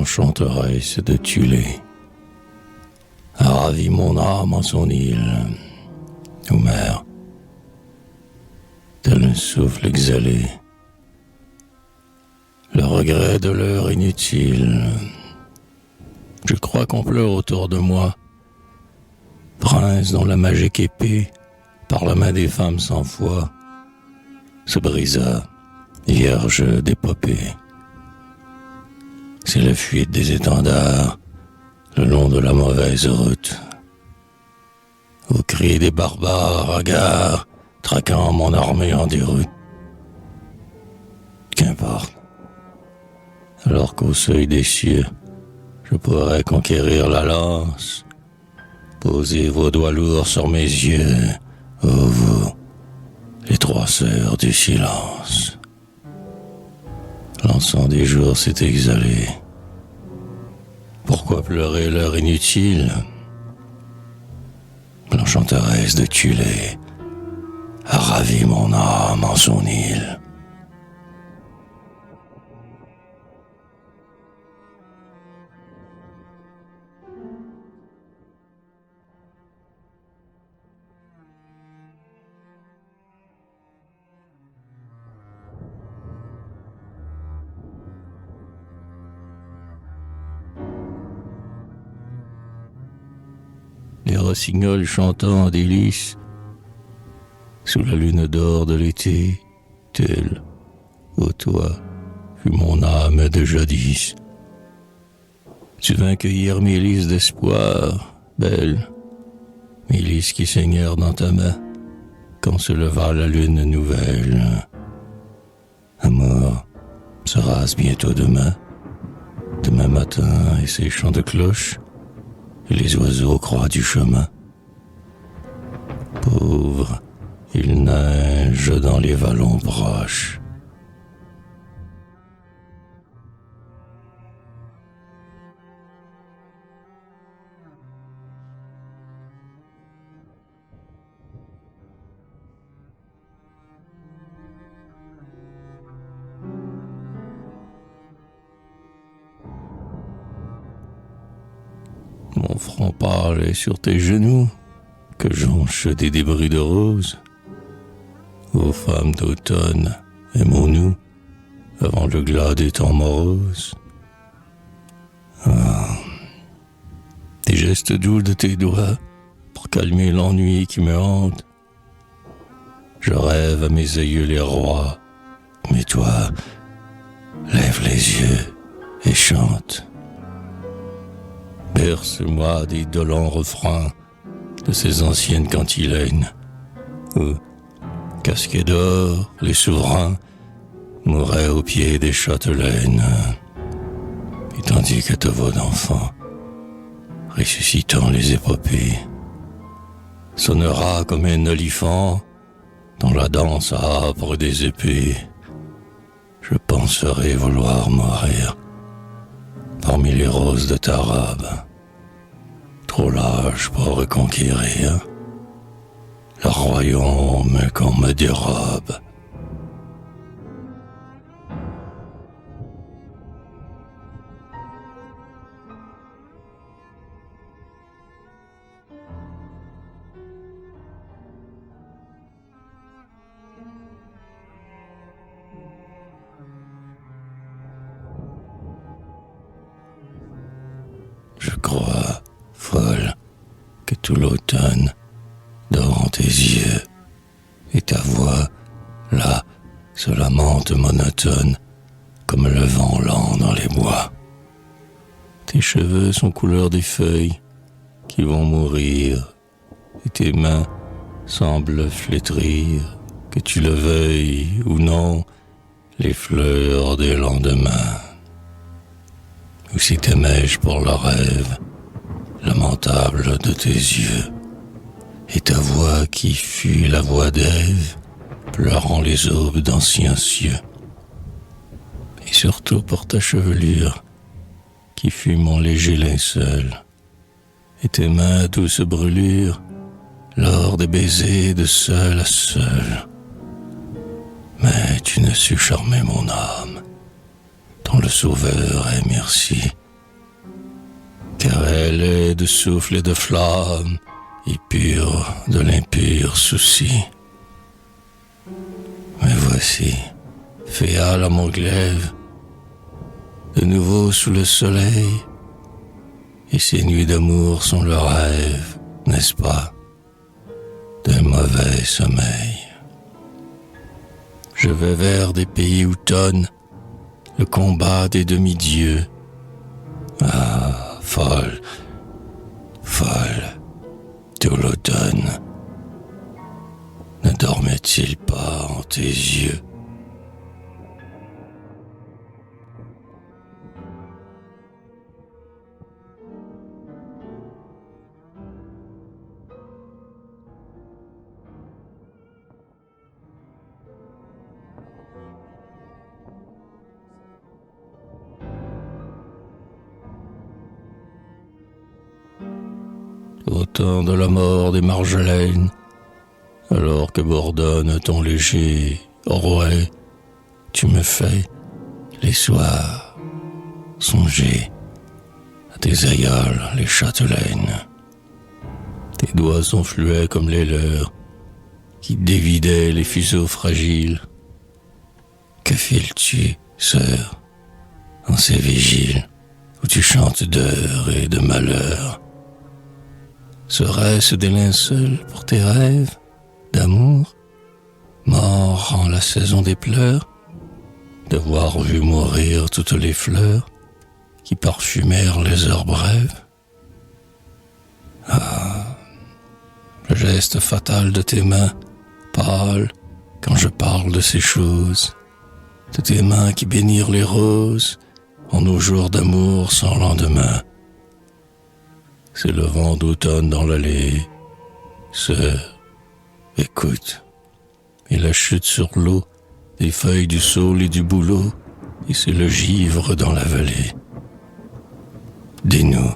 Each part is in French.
l'enchanteresse de Tulé a ravi mon âme en son île, Homère, tel un souffle exhalé, le regret de l'heure inutile. Je crois qu'on pleure autour de moi, prince dont la magique épée, par la main des femmes sans foi, se brisa, vierge d'épopée. C'est la fuite des étendards, le long de la mauvaise route. Au cri des barbares hagards, traquant mon armée en déroute. Qu'importe, alors qu'au seuil des cieux, je pourrais conquérir la lance, poser vos doigts lourds sur mes yeux, ô vous, les trois sœurs du silence. L'encens des jours s'est exhalé. Pourquoi pleurer l'heure inutile? L'enchanteresse de Tulé a ravi mon âme en son île. Les rossignols chantant en délices sous la lune d'or de l'été, tel, ô toi, fut mon âme de jadis. Tu vins cueillir mes lys d'espoir, belle, mes lys qui saignèrent dans ta main, quand se leva la lune nouvelle. Amour sera-ce bientôt demain matin et ses chants de cloche, et les oiseaux croient du chemin. Pauvre, il neige dans les vallons proches. Mon front pâle est sur tes genoux, que jonchent des débris de roses. Ô femmes d'automne, aimons-nous, avant le glas des temps moroses. Ah, des gestes doux de tes doigts, pour calmer l'ennui qui me hante. Je rêve à mes aïeux les rois, mais toi, lève les yeux et chante. Berce-moi des dolents refrains de ces anciennes cantilènes, où, casqués d'or, les souverains mouraient au pied des châtelaines, et tandis que ta voix d'enfant, ressuscitant les épopées, sonnera comme un olifant dans la danse âpre des épées, je penserai vouloir mourir parmi les roses de ta robe, trop lâche pour reconquérir le royaume qu'on me dérobe. Je crois, folle, que tout l'automne dort en tes yeux, et ta voix, là, se lamente monotone, comme le vent lent dans les bois. Tes cheveux sont couleur des feuilles qui vont mourir, et tes mains semblent flétrir, que tu le veuilles ou non, les fleurs des lendemains. Ou si t'aimais-je pour le rêve lamentable de tes yeux, et ta voix qui fut la voix d'Ève, pleurant les aubes d'anciens cieux, et surtout pour ta chevelure, qui fut mon léger linceul, et tes mains douce brûlure, lors des baisers de seul à seul. Mais tu ne sus charmer mon âme, dont le sauveur est merci, car elle est de souffle et de flamme, et pure de l'impur souci. Mais voici, Féal à mon glaive, de nouveau sous le soleil, et ces nuits d'amour sont le rêve, n'est-ce pas, d'un mauvais sommeil. Je vais vers des pays où tonne le combat des demi-dieux. Ah, folle, folle, tout l'automne, ne dormait-il pas en tes yeux? Au temps de la mort des marjolaines, alors que bourdonne ton léger rouet, tu me fais, les soirs, songer à tes aïeules, les châtelaines. Tes doigts sont fluets comme les leurs, qui dévidaient les fuseaux fragiles. Que files-tu, sœur, en ces vigiles où tu chantes d'heures et de malheurs? Serait-ce des linceuls pour tes rêves d'amour, morts en la saison des pleurs, d'avoir vu mourir toutes les fleurs qui parfumèrent les heures brèves? Ah, le geste fatal de tes mains, pâles, quand je parle de ces choses, de tes mains qui bénirent les roses en nos jours d'amour sans lendemain. C'est le vent d'automne dans l'allée. Sœur, écoute. Et la chute sur l'eau des feuilles du saule et du bouleau, et c'est le givre dans la vallée. Dis-nous,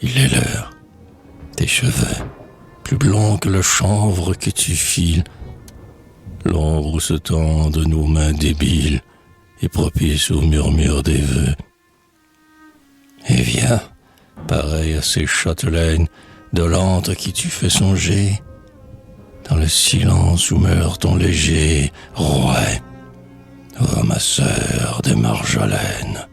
il est l'heure. Tes cheveux, plus blonds que le chanvre que tu files, l'ombre où se tendent nos mains débiles et propices au murmure des vœux. Et viens, pareil à ces châtelaines dolentes à qui tu fais songer, dans le silence où meurt ton léger rouet, ô ma sœur des marjolaines.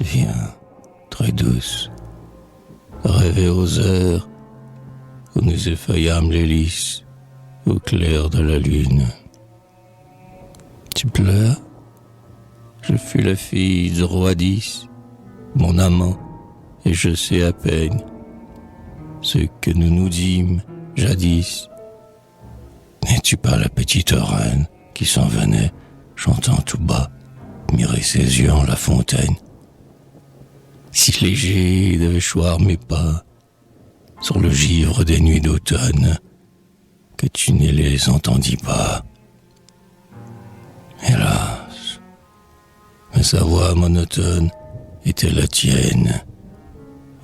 Viens, très douce, rêver aux heures où nous effeuillâmes les lys au clair de la lune. Tu pleures? Je fus la fille du roi Dys, mon amant, et je sais à peine ce que nous nous dîmes jadis. N'es-tu pas la petite reine qui s'en venait, chantant tout bas, mirer ses yeux en la fontaine? Si léger devait choir mes pas sur le givre des nuits d'automne, que tu ne les entendis pas. Hélas, mais sa voix monotone était la tienne,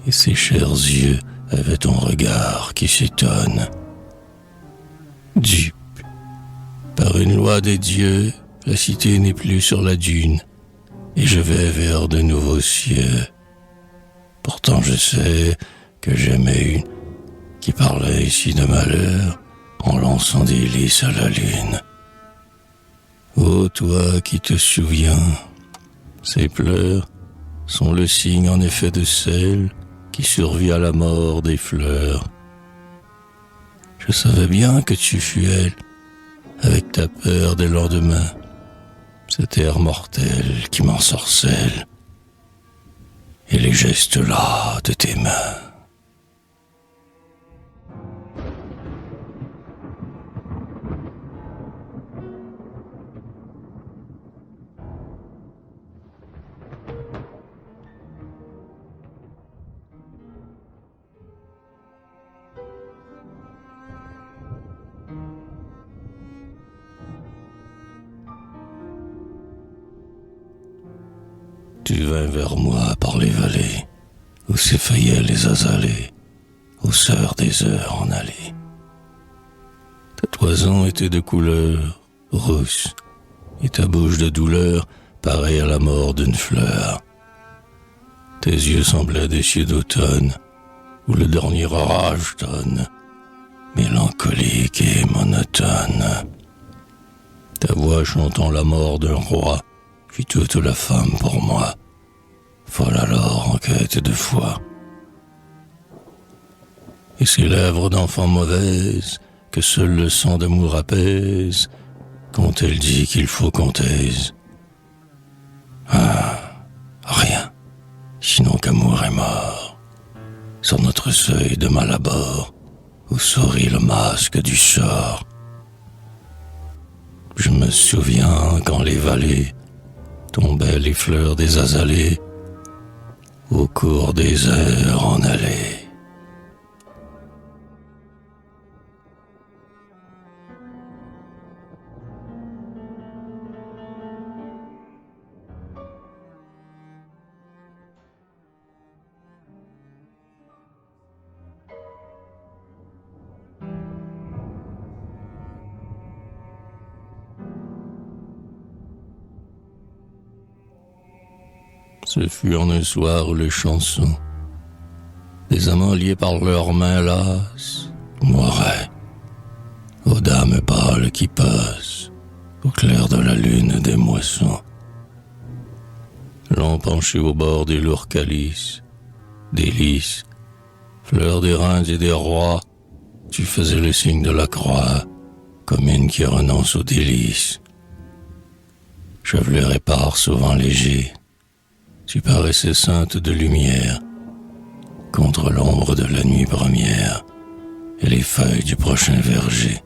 et ses chers yeux avaient ton regard qui s'étonne. Dupe, par une loi des dieux, la cité n'est plus sur la dune, et je vais vers de nouveaux cieux. Pourtant je sais que j'aimais une qui parlait ici de malheur en lançant des lys à la lune. Ô toi qui te souviens, ces pleurs sont le signe en effet de celle qui survit à la mort des fleurs. Je savais bien que tu fus elle, avec ta peur des lendemains, cet air mortel qui m'ensorcelle, et les gestes là de tes mains. Tu vins vers moi par les vallées, où s'effeuillaient les azalées, aux sœurs des heures en allée. Ta toison était de couleur rousse, et ta bouche de douleur pareille à la mort d'une fleur. Tes yeux semblaient des cieux d'automne, où le dernier orage tonne, mélancolique et monotone. Ta voix chantant la mort d'un roi fit toute la femme pour moi, folle alors en quête de foi. Et ces lèvres d'enfant mauvaise, que seul le sang d'amour apaise, quand elle dit qu'il faut qu'on taise. Ah, rien, sinon qu'amour est mort, sur notre seuil de mal à bord, où sourit le masque du sort. Je me souviens quand les vallées tombaient les fleurs des azalées, au cours des heures en allée. Ce fut en un soir où les chansons des amants liés par leurs mains lasses moiraient aux dames pâles qui passent au clair de la lune des moissons. L'on penché au bord des lourds calices, des lys, fleurs des reins et des rois, tu faisais le signe de la croix, comme une qui renonce aux délices. Chevelure épars souvent léger, tu paraissais sainte de lumière, contre l'ombre de la nuit première et les feuilles du prochain verger.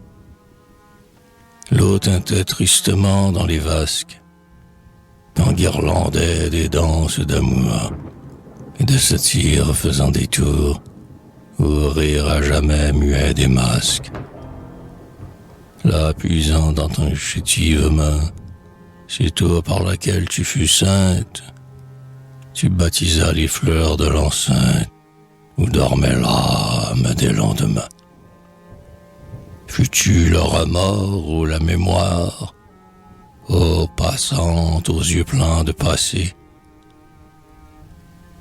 L'eau tintait tristement dans les vasques, enguirlandait des danses d'amour et de satyres faisant des tours, où rire à jamais muet des masques. Là, puisant dans ton chétive main, c'est toi par laquelle tu fus sainte, tu baptisas les fleurs de l'enceinte, où dormait l'âme des lendemains. Fus-tu le remords ou la mémoire, ô passante aux yeux pleins de passé?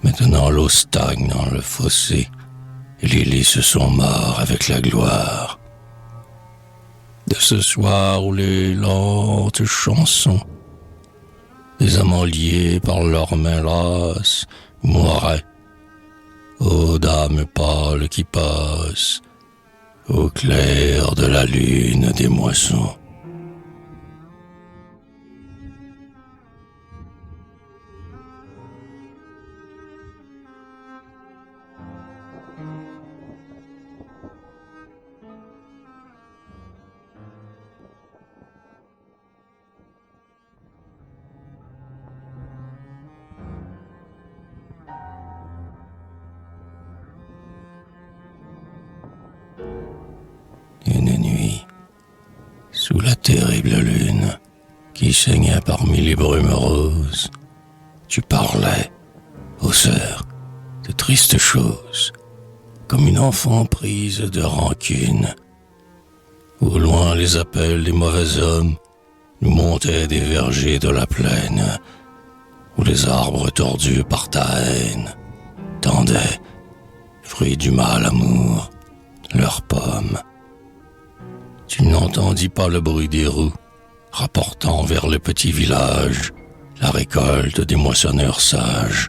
Maintenant l'eau stagne dans le fossé, et les lys sont morts avec la gloire. De ce soir où les lentes chansons des amants liés par leurs mains lasses moiraient, ô dames pâles qui passent au clair de la lune des moissons. Une nuit, sous la terrible lune qui saignait parmi les brumes roses, tu parlais, ô sœur, de tristes choses, comme une enfant prise de rancune. Au loin les appels des mauvais hommes nous montaient des vergers de la plaine, où les arbres tordus par ta haine tendaient, fruits du mal amour, leurs pommes. Tu n'entendis pas le bruit des roues, rapportant vers le petit village la récolte des moissonneurs sages,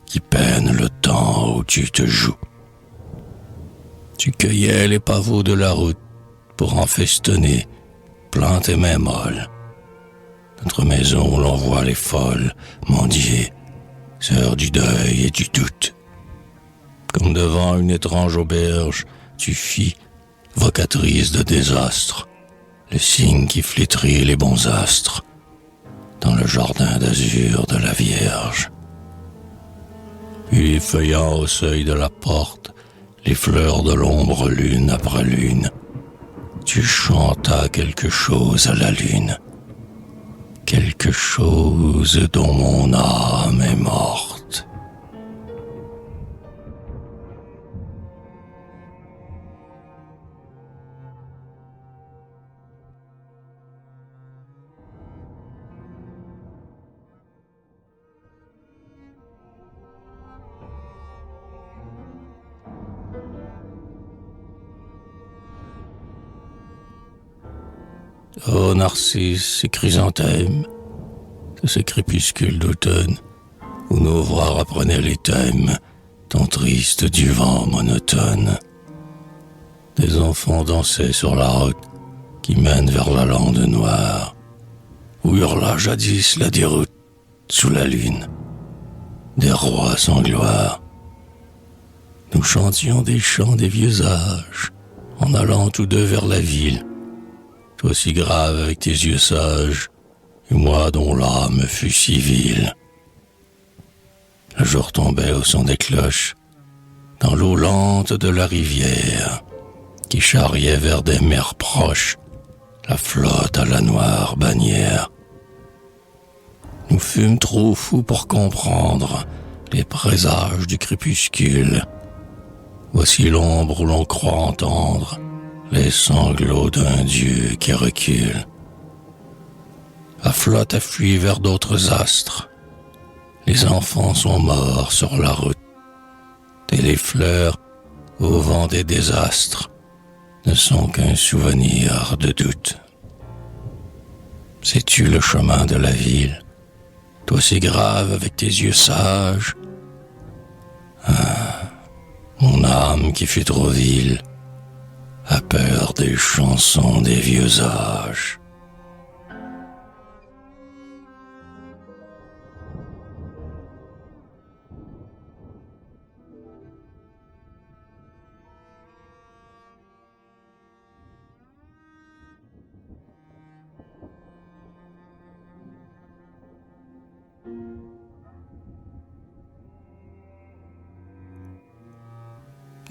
qui peinent le temps où tu te joues. Tu cueillais les pavots de la route pour en festonner, plein tes mains molles. Notre maison où l'on voit les folles mendier, sœurs du deuil et du doute. Comme devant une étrange auberge, tu fis, vocatrice de désastre, le signe qui flétrit les bons astres dans le jardin d'azur de la Vierge. Puis, feuillant au seuil de la porte les fleurs de l'ombre lune après lune, tu chantas quelque chose à la lune, quelque quelque chose dont mon âme est morte. Ô narcisses et chrysanthèmes, de ce crépuscule d'automne, où nos voix reprenaient les thèmes, tant tristes du vent monotone. Des enfants dansaient sur la route qui mène vers la lande noire, où hurla jadis la déroute sous la lune, des rois sans gloire. Nous chantions des chants des vieux âges, en allant tous deux vers la ville, toi si grave avec tes yeux sages, et moi dont l'âme fut si vile. Le jour tombait au son des cloches, dans l'eau lente de la rivière, qui charriait vers des mers proches, la flotte à la noire bannière. Nous fûmes trop fous pour comprendre les présages du crépuscule. Voici l'ombre où l'on croit entendre les sanglots d'un Dieu qui recule. La flotte a fui vers d'autres astres. Les enfants sont morts sur la route. Et les fleurs, au vent des désastres, ne sont qu'un souvenir de doute. Sais-tu le chemin de la ville, toi si grave avec tes yeux sages? Ah, mon âme qui fut trop vile, a peur des chansons des vieux âges.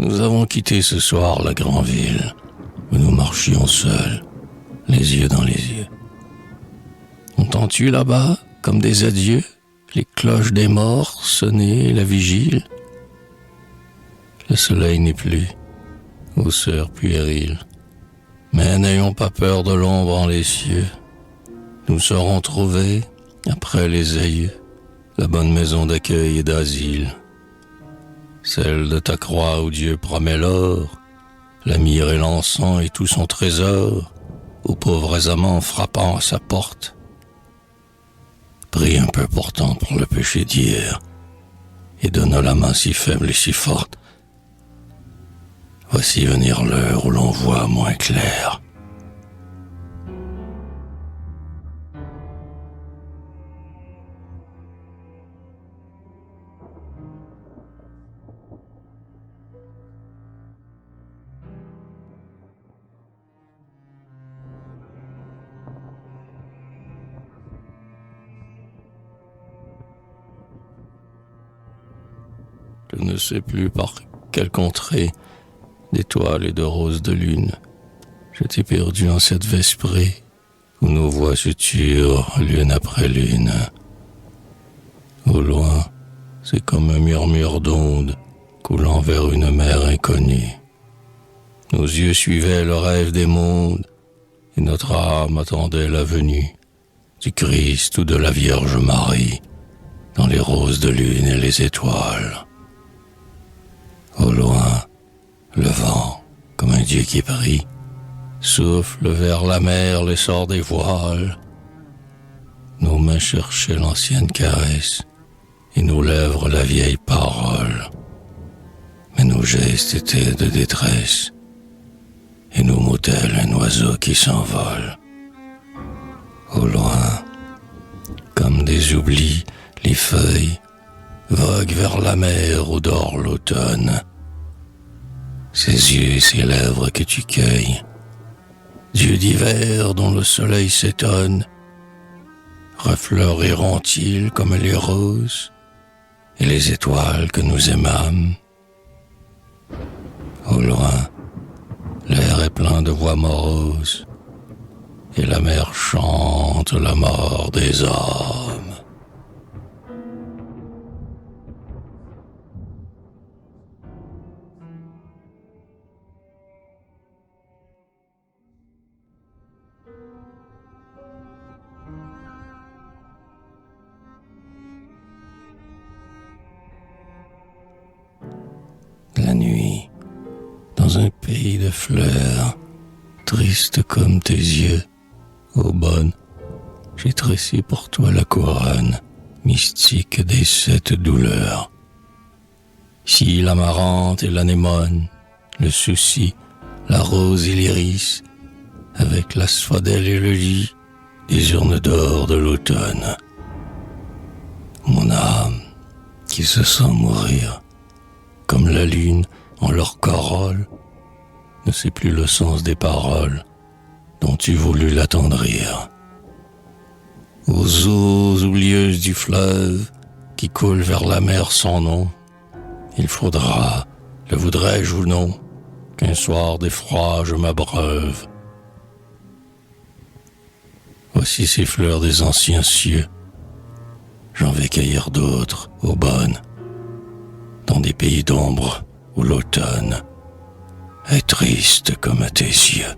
Nous avons quitté ce soir la grande ville, où nous marchions seuls, les yeux dans les yeux. Entends-tu là-bas, comme des adieux, les cloches des morts sonner la vigile? Le soleil n'est plus, ô sœur puérile, mais n'ayons pas peur de l'ombre en les cieux. Nous saurons trouver, après les aïeux, la bonne maison d'accueil et d'asile. Celle de ta croix où Dieu promet l'or, la myrrhe et l'encens et tout son trésor, aux pauvres amants frappant à sa porte. Prie un peu pourtant pour le péché d'hier, et donne la main si faible et si forte. Voici venir l'heure où l'on voit moins clair. Je ne sais plus par quelle contrée d'étoiles et de roses de lune je t'ai perdu en cette vesprée où nos voix se turent l'une après l'une. Au loin, c'est comme un murmure d'ondes coulant vers une mer inconnue. Nos yeux suivaient le rêve des mondes et notre âme attendait la venue du Christ ou de la Vierge Marie dans les roses de lune et les étoiles. Au loin, le vent, comme un Dieu qui prie, souffle vers la mer l'essor des voiles. Nos mains cherchaient l'ancienne caresse et nos lèvres la vieille parole. Mais nos gestes étaient de détresse et nos mots tels un oiseau qui s'envole. Au loin, comme des oublis, les feuilles voguent vers la mer où dort l'automne. Ces yeux et ces lèvres que tu cueilles, yeux d'hiver dont le soleil s'étonne, refleuriront-ils comme les roses et les étoiles que nous aimâmes? Au loin, l'air est plein de voix moroses et la mer chante chante la mort des hommes. La nuit, dans un pays de fleurs, triste comme tes yeux, ô bonne, j'ai tressé pour toi la couronne mystique des 7 douleurs. Si l'amarante et l'anémone, le souci, la rose et l'iris, avec l'asphodèle et le lit, des urnes d'or de l'automne. Mon âme, qui se sent mourir, comme la lune en leur corolle, ne sait plus le sens des paroles dont tu voulus l'attendrir. Aux eaux oublieuses du fleuve qui coule vers la mer sans nom, il faudra, le voudrais-je ou non, qu'un soir d'effroi je m'abreuve. Voici ces fleurs des anciens cieux, j'en vais cueillir d'autres, ô bonne, dans des pays d'ombre où l'automne est triste comme tes yeux.